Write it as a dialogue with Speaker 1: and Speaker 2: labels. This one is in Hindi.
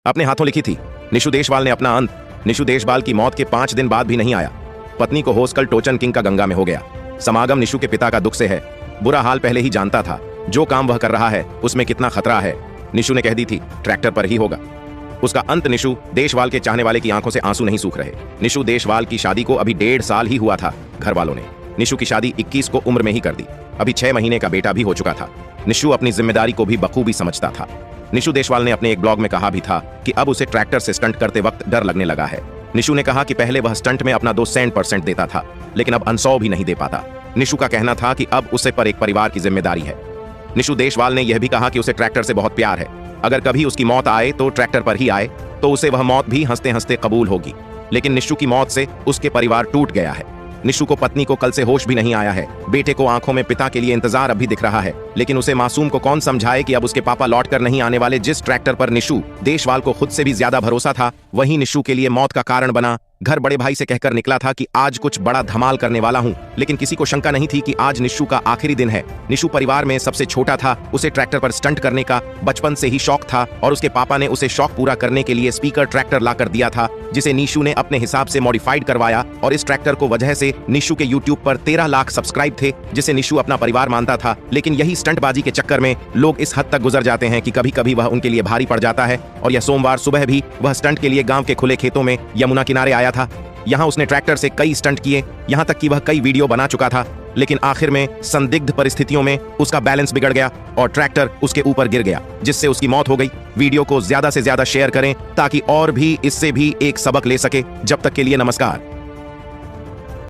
Speaker 1: अपने हाथों लिखी थी। निशु देशवाल ने अपना अंत। निशु देशवाल की मौत के 5 दिन बाद भी नहीं आया। पत्नी को होश कल टोचन किंग का गंगा में हो गया। समागम निशु के पिता का दुख से है। बुरा हाल पहले ही जानता था। जो काम वह कर रहा है उसमें कितना खतरा है। निशु ने कह दी थी ट्रैक्टर पर ही होगा उसका अंत। निशु देशवाल के चाहने वाले की आंखों से आंसू नहीं सूख रहे। निशु देशवाल की शादी को अभी 1.5 साल ही हुआ था। घर वालों ने निशु की शादी 21 को उम्र में ही कर दी। अभी 6 महीने का बेटा भी हो चुका था। निशु अपनी जिम्मेदारी को भी बखूबी समझता था। निशु देशवाल ने अपने एक ब्लॉग में कहा भी था कि अब उसे ट्रैक्टर से स्टंट करते वक्त डर लगने लगा है। निशु ने कहा कि पहले वह स्टंट में अपना 200% देता था, लेकिन अब 100 भी नहीं दे पाता। निशु का कहना था कि अब उसे पर एक परिवार की जिम्मेदारी है। निशु देशवाल ने यह भी कहा कि उसे ट्रैक्टर से बहुत प्यार है। अगर कभी उसकी मौत आए तो ट्रैक्टर पर ही आए, तो उसे वह मौत भी हंसते हंसते कबूल होगी। लेकिन निशु की मौत से उसके परिवार टूट गया है। निशु को पत्नी को कल से होश भी नहीं आया है। बेटे को आंखों में पिता के लिए इंतजार अब भी दिख रहा है, लेकिन उसे मासूम को कौन समझाए कि अब उसके पापा लौट कर नहीं आने वाले। जिस ट्रैक्टर पर निशु देशवाल को खुद से भी ज्यादा भरोसा था, वही निशु के लिए मौत का कारण बना। घर बड़े भाई से कहकर निकला था कि आज कुछ बड़ा धमाल करने वाला हूं, लेकिन किसी को शंका नहीं थी कि आज निशु का आखिरी दिन है। निशु परिवार में सबसे छोटा था। उसे ट्रैक्टर पर स्टंट करने का बचपन से ही शौक था और उसके पापा ने उसे शौक पूरा करने के लिए स्पीकर ट्रैक्टर लाकर दिया था, जिसे निशु ने अपने हिसाब से मॉडिफाइड करवाया। और इस ट्रैक्टर को वजह से निशु के यूट्यूब पर 13 लाख सब्सक्राइब थे, जिसे निशु अपना परिवार मानता था। लेकिन यही स्टंटबाजी के चक्कर में लोग इस हद तक गुजर जाते हैं कि कभी कभी वह उनके लिए भारी पड़ जाता है। और यह सोमवार सुबह भी वह स्टंट के लिए गांव के खुले खेतों में यमुना किनारे आया था। यहाँ उसने ट्रैक्टर से कई स्टंट किए, यहाँ तक कि वह कई वीडियो बना चुका था। लेकिन आखिर में संदिग्ध परिस्थितियों में उसका बैलेंस बिगड़ गया और ट्रैक्टर उसके ऊपर गिर गया, जिससे उसकी मौत हो गई। वीडियो को ज्यादा से ज्यादा शेयर करें ताकि और भी इससे भी एक सबक ले सके। जब तक के लिए नमस्कार।